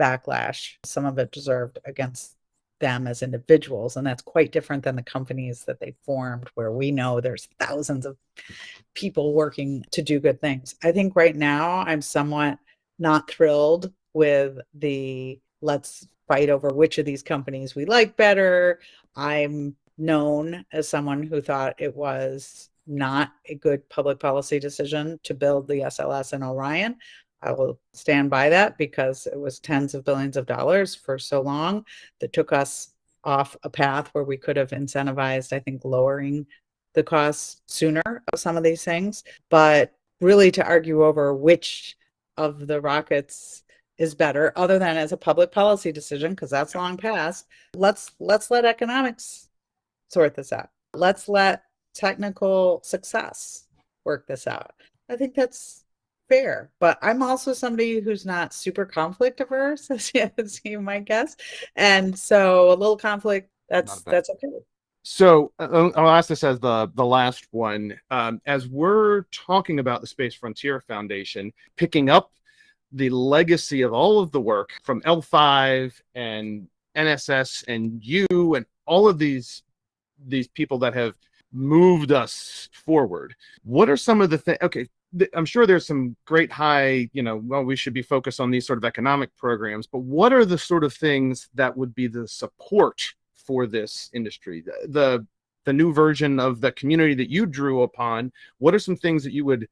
backlash, some of it deserved, against them as individuals. And that's quite different than the companies that they formed, where we know there's thousands of people working to do good things. I think right now I'm somewhat not thrilled with the let's fight over which of these companies we like better. I'm known as someone who thought it was not a good public policy decision to build the SLS in Orion. I will stand by that because it was tens of billions of dollars for so long that took us off a path where we could have incentivized, I think, lowering the costs sooner of some of these things. But really to argue over which of the rockets is better, other than as a public policy decision, because that's long past, let's let economics sort this out. Let's let technical success work this out. I think that's fair, but I'm also somebody who's not super conflict averse, as you might guess, and so a little conflict, that's okay. So I'll ask this as the last one. As we're talking about the Space Frontier Foundation, picking up the legacy of all of the work from L5 and NSS and you and all of these people that have moved us forward, what are some of the things? Okay, I'm sure there's some great high, well, we should be focused on these sort of economic programs, but what are the sort of things that would be the support for this industry? The the new version of the community that you drew upon, what are some things that you would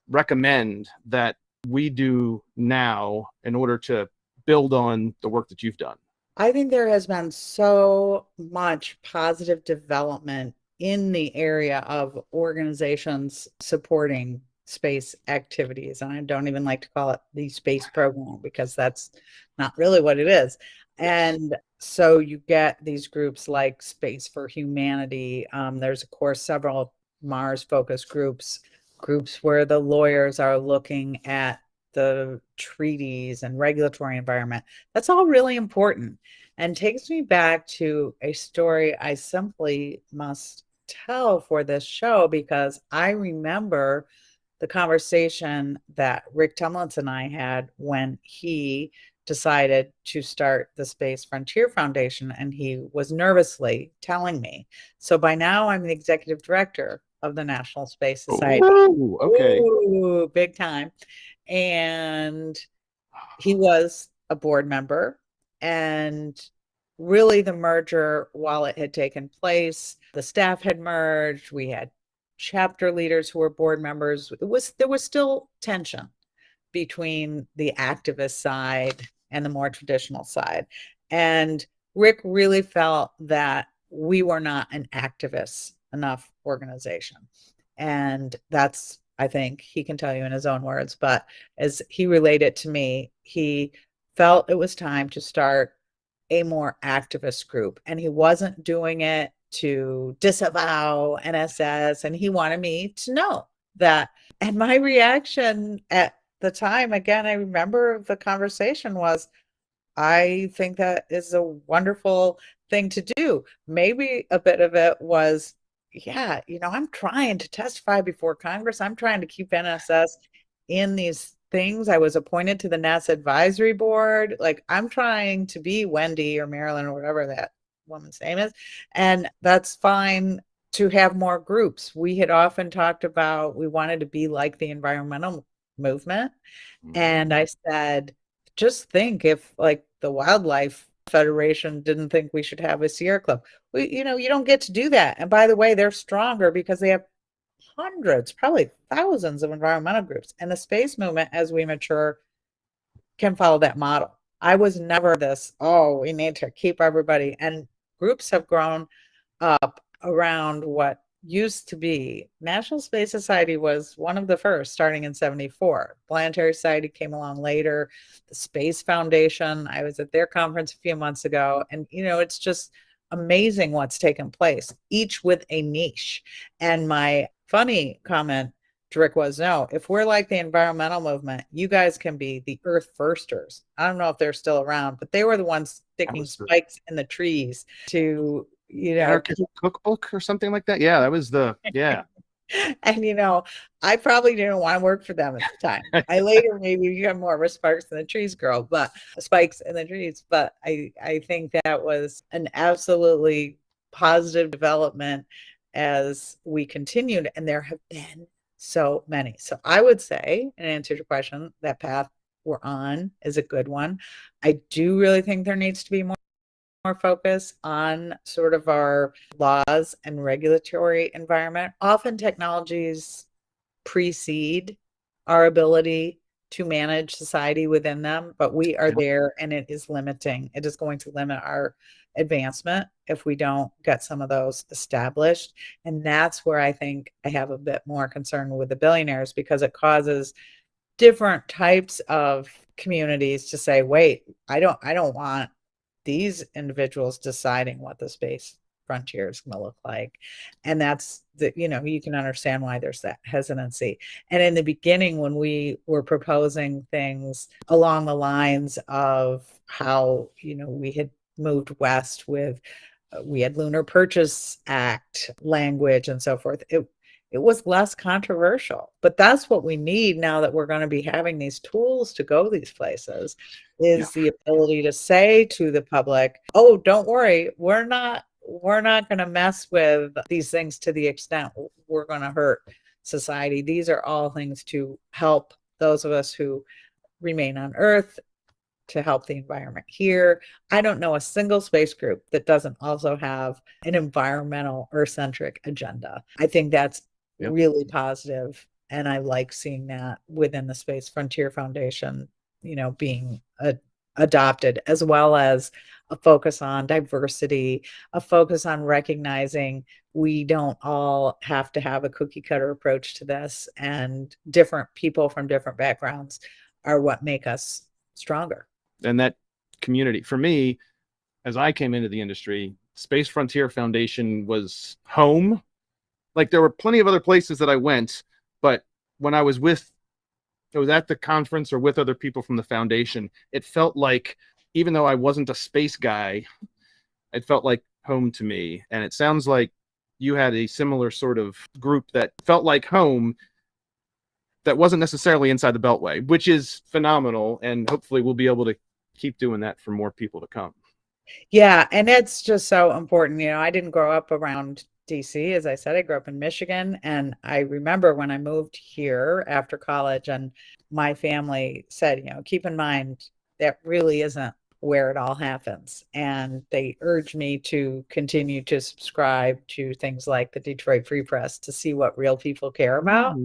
recommend that we do now in order to build on the work that you've done? I think there has been so much positive development in the area of organizations supporting space activities. And I don't even like to call it the space program because that's not really what it is. And so you get these groups like Space for Humanity. There's, of course, several Mars focused groups where the lawyers are looking at the treaties and regulatory environment. That's all really important and takes me back to a story I simply must tell for this show because I remember the conversation that Rick Tumlinson and I had when he decided to start the Space Frontier Foundation, and he was nervously telling me. So by now I'm the executive director of the National Space Society. Ooh, okay. Ooh, big time. And he was a board member, and really the merger, while it had taken place, the staff had merged, we had chapter leaders who were board members. There was still tension between the activist side and the more traditional side. And Rick really felt that we were not an activist enough organization. And that's, I think he can tell you in his own words, but as he relayed it to me, he felt it was time to start a more activist group. And he wasn't doing it to disavow NSS. And he wanted me to know that. And my reaction at the time, again, I remember the conversation was, I think that is a wonderful thing to do. Maybe a bit of it was, yeah, I'm trying to testify before Congress. I'm trying to keep NSS in these things. I was appointed to the NASA advisory board. Like, I'm trying to be Wendy or Marilyn or whatever that woman's name is. And that's fine to have more groups. We had often talked about, we wanted to be like the environmental movement. And I said, just think if like the Wildlife Federation didn't think we should have a Sierra Club. You don't get to do that. And by the way, they're stronger because they have hundreds, probably thousands of environmental groups. And the space movement, as we mature, can follow that model. I was never this, oh, we need to keep everybody. And groups have grown up around what used to be. National Space Society was one of the first, starting in 74. Planetary Society came along later. The Space Foundation, I was at their conference a few months ago, and it's just amazing what's taken place, each with a niche. And my funny comment to Rick was, no, if we're like the environmental movement, you guys can be the Earth Firsters. I don't know if they're still around, but they were the ones sticking spikes in the trees to Anarchist cookbook or something like that. Yeah, that was yeah. And I probably didn't want to work for them at the time. I later maybe became more of a Sparks in the Trees girl, but Spikes in the Trees. But I think that was an absolutely positive development as we continued, and there have been so many. So I would say, in answer to your question, that path we're on is a good one. I do really think there needs to be more focus on sort of our laws and regulatory environment. Often technologies precede our ability to manage society within them, but we are there, and it is limiting. It is going to limit our advancement if we don't get some of those established. And that's where I think I have a bit more concern with the billionaires, because it causes different types of communities to say, wait, I don't want these individuals deciding what the space frontier is going to look like. And that's you can understand why there's that hesitancy. And in the beginning, when we were proposing things along the lines of how, we had moved west with, we had Lunar Purchase Act language and so forth, it was less controversial. But that's what we need now that we're going to be having these tools to go these places, is the ability to say to the public, oh, don't worry, we're not going to mess with these things to the extent we're going to hurt society. These are all things to help those of us who remain on Earth to help the environment. Here, I don't know a single space group that doesn't also have an environmental Earth-centric agenda. I think that's really positive, and I like seeing that within the Space Frontier Foundation, being adopted, as well as a focus on diversity, a focus on recognizing we don't all have to have a cookie cutter approach to this, and different people from different backgrounds are what make us stronger. And that community, for me, as I came into the industry, Space Frontier Foundation was home. Like, there were plenty of other places that I went, but when I was at the conference or with other people from the foundation, it felt like, even though I wasn't a space guy, it felt like home to me. And it sounds like you had a similar sort of group that felt like home, that wasn't necessarily inside the Beltway, which is phenomenal. And hopefully we'll be able to keep doing that for more people to come. Yeah, and it's just so important. I didn't grow up around DC. As I said, I grew up in Michigan, and I remember when I moved here after college, and my family said, keep in mind that really isn't where it all happens. And they urged me to continue to subscribe to things like the Detroit Free Press to see what real people care about.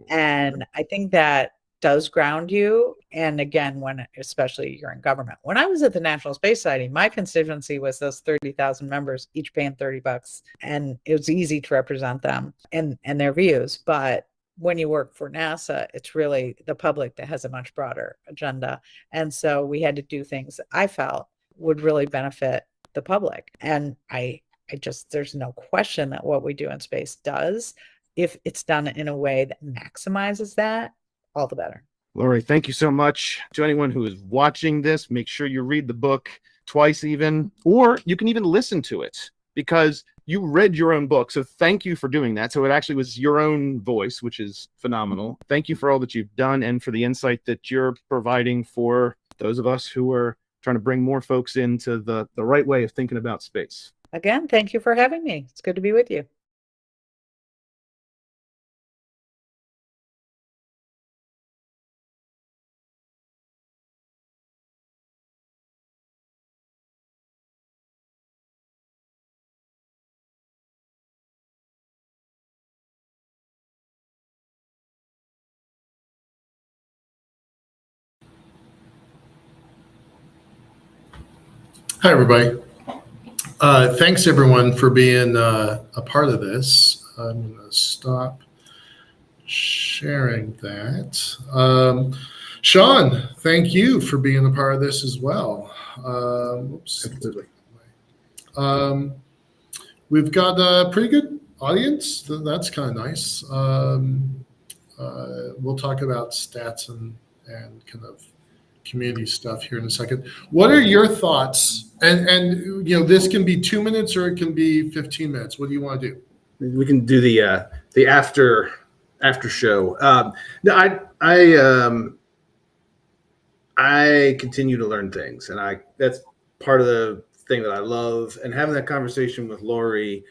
And I think that does ground you. And again, especially you're in government. When I was at the National Space Society, my constituency was those 30,000 members, each paying $30. And it was easy to represent them and their views. But when you work for NASA, it's really the public that has a much broader agenda. And so we had to do things that I felt would really benefit the public. And there's no question that what we do in space does, if it's done in a way that maximizes that, all the better. Lori, thank you so much. To anyone who is watching this, make sure you read the book twice even, or you can even listen to it, because you read your own book. So thank you for doing that. So it actually was your own voice, which is phenomenal. Thank you for all that you've done and for the insight that you're providing for those of us who are trying to bring more folks into the right way of thinking about space. Again, thank you for having me. It's good to be with you. Hi, everybody. Thanks, everyone, for being a part of this. I'm going to stop sharing that. Sean, thank you for being a part of this as well. Absolutely. We've got a pretty good audience. That's kind of nice. We'll talk about stats and kind of community stuff here in a second. What are your thoughts? And this can be 2 minutes or it can be 15 minutes. What do you want to do? We can do the after show. No, I continue to learn things, and that's part of the thing that I love. And having that conversation with Lori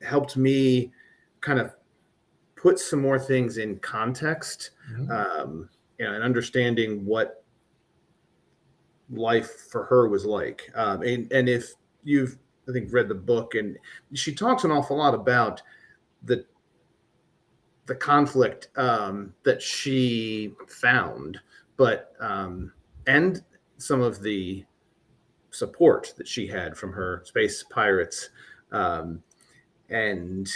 helped me kind of put some more things in context. Mm-hmm. And understanding what life for her was like. And if you've, I think, read the book, and she talks an awful lot about the conflict that she found, but and some of the support that she had from her space pirates. And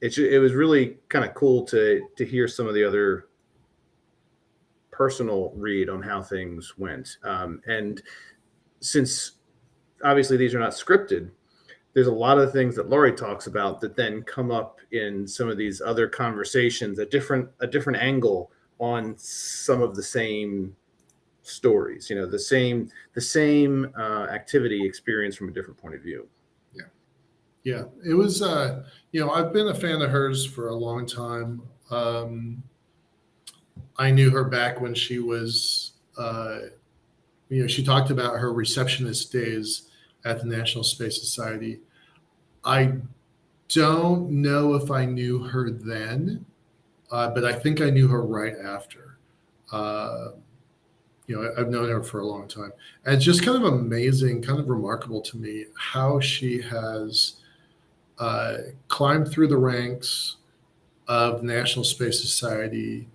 it was really kind of cool to hear some of the other personal read on how things went. And since obviously these are not scripted, there's a lot of things that Lori talks about that then come up in some of these other conversations, a different angle on some of the same stories, the same activity experience from a different point of view. Yeah. It was, I've been a fan of hers for a long time. I knew her back when she was, she talked about her receptionist days at the National Space Society. I don't know if I knew her then, but I think I knew her right after. I've known her for a long time. And it's just kind of amazing, kind of remarkable to me how she has climbed through the ranks of the National Space Society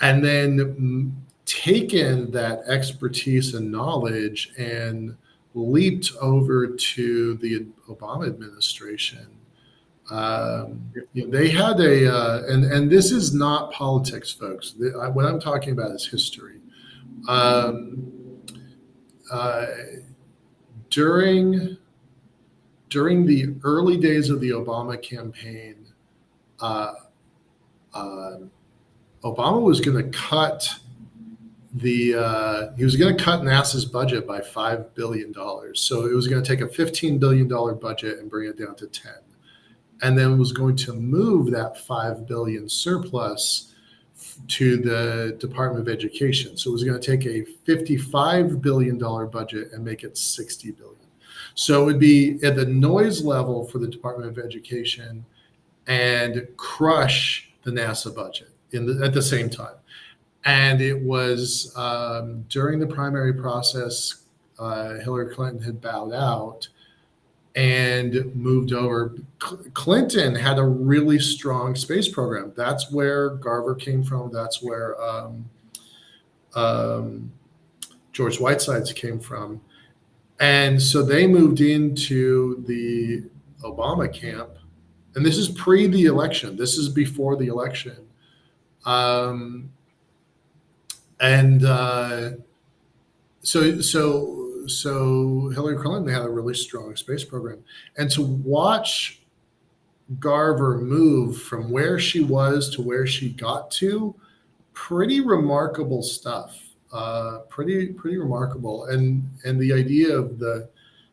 and then taken that expertise and knowledge and leaped over to the Obama administration. They had and this is not politics, folks. What I'm talking about is history. Uh, during the early days of the Obama campaign, uh, Obama was going to cut NASA's budget by $5 billion. So it was going to take a $15 billion budget and bring it down to 10, and then was going to move that $5 billion surplus to the Department of Education. So it was going to take a $55 billion budget and make it $60 billion. So it would be at the noise level for the Department of Education and crush the NASA budget at the same time. And it was during the primary process, Hillary Clinton had bowed out and moved over. Clinton had a really strong space program. That's where Garver came from. That's where George Whitesides came from. And so they moved into the Obama camp. And this is pre the election. This is before the election. So Hillary Clinton had a really strong space program. And to watch Garver move from where she was to where she got to, pretty remarkable stuff. Pretty remarkable. And the idea of the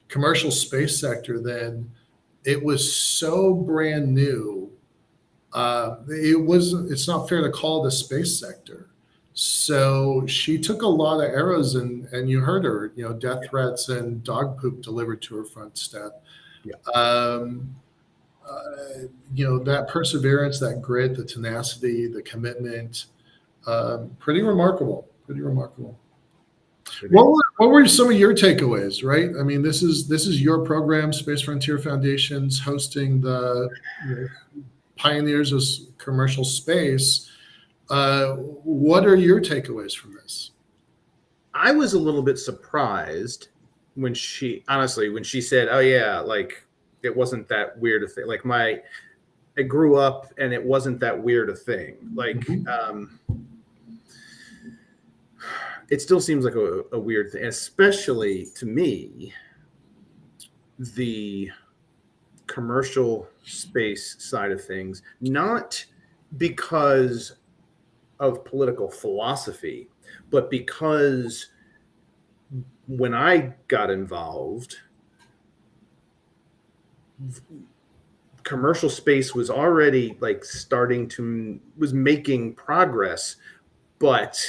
commercial space sector then, it was so brand new. It's not fair to call it the space sector. So she took a lot of arrows, and you heard her, death threats and dog poop delivered to her front step. Yeah. That perseverance, that grit, the tenacity, the commitment, pretty remarkable. What were some of your takeaways, right? I mean, this is your program, Space Frontier Foundation's hosting the pioneers of commercial space. What are your takeaways from this? I was a little bit surprised when she said, "Oh yeah, like it wasn't that weird a thing." Like I grew up and it wasn't that weird a thing. Like, it still seems like a weird thing, especially to me, the commercial space side of things, not because of political philosophy, but because when I got involved, commercial space was already was making progress, but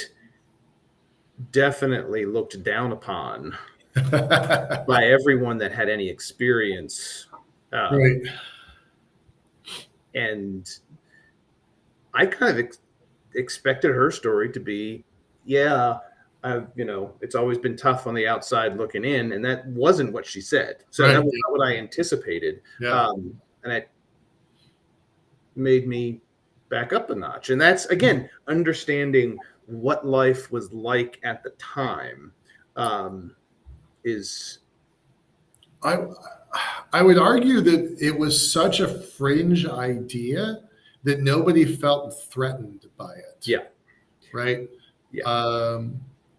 definitely looked down upon by everyone that had any experience. Right. And I kind of expected her story to be, it's always been tough on the outside looking in, and that wasn't what she said. So that was not what I anticipated. Yeah. And that made me back up a notch. And that's, again, understanding what life was like at the time is. I would argue that it was such a fringe idea that nobody felt threatened by it. Yeah. Right. Yeah.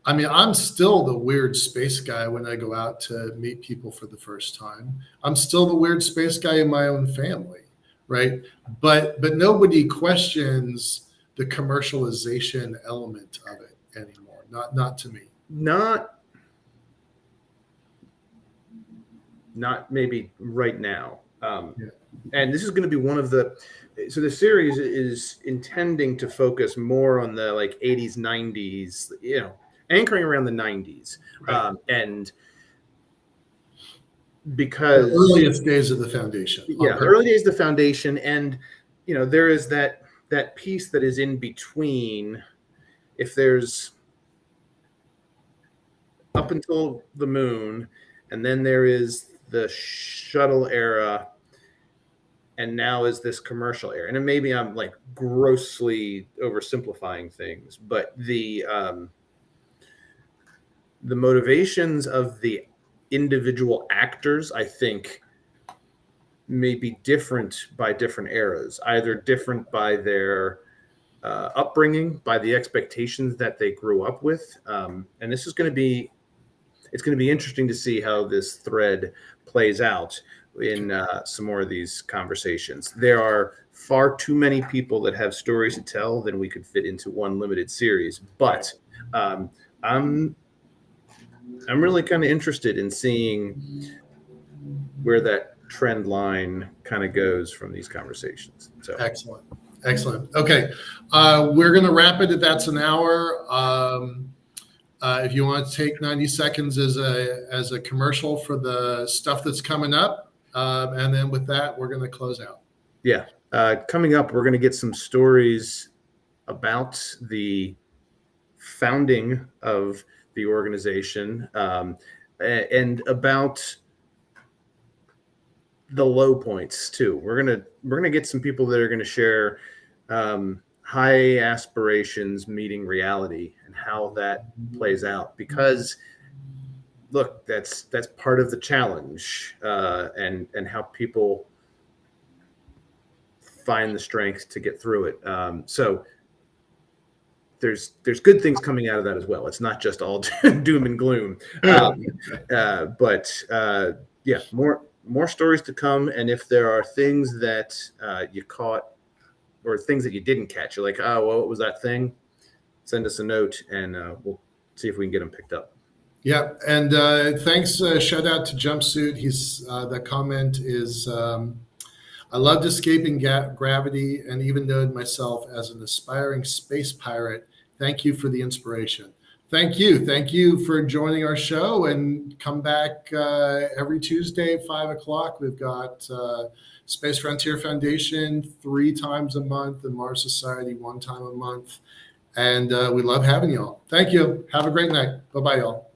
I mean, I'm still the weird space guy when I go out to meet people for the first time. I'm still the weird space guy in my own family. Right. But nobody questions the commercialization element of it anymore. Not to me. Not maybe right now. And this is going to be one of the. So the series is intending to focus more on the 80s, 90s, anchoring around the 90s. Right. And because the earliest days of the foundation. Yeah, the early days of the foundation. And, there is that piece that is in between. If there's up until the moon, and then there is the shuttle era, and now is this commercial era. And maybe I'm like grossly oversimplifying things, but the motivations of the individual actors, I think, may be different by different eras, either different by their upbringing, by the expectations that they grew up with. And this is going to be, it's going to be interesting to see how this thread plays out in some more of these conversations. There are far too many people that have stories to tell than we could fit into one limited series. But I'm really kind of interested in seeing where that trend line kind of goes from these conversations. So Excellent. Okay, we're going to wrap it. That's an hour. If you want to take 90 seconds as a commercial for the stuff that's coming up, and then with that, we're going to close out. Yeah, coming up, we're going to get some stories about the founding of the organization, and about the low points too. We're gonna get some people that are going to share high aspirations meeting reality and how that plays out. Because look, that's part of the challenge, and how people find the strength to get through it. So there's good things coming out of that as well. It's not just all doom and gloom. But yeah, more stories to come. And if there are things that you caught or things that you didn't catch, you're like, oh, well, what was that thing? Send us a note and we'll see if we can get them picked up. Yeah. And thanks. Shout out to Jumpsuit. The comment is, I loved escaping gravity and even knowed myself as an aspiring space pirate. Thank you for the inspiration. Thank you for joining our show, and come back every Tuesday at 5:00. We've got Space Frontier Foundation 3 times a month and Mars Society 1 time a month. And we love having y'all. Thank you. Have a great night. Bye-bye, y'all.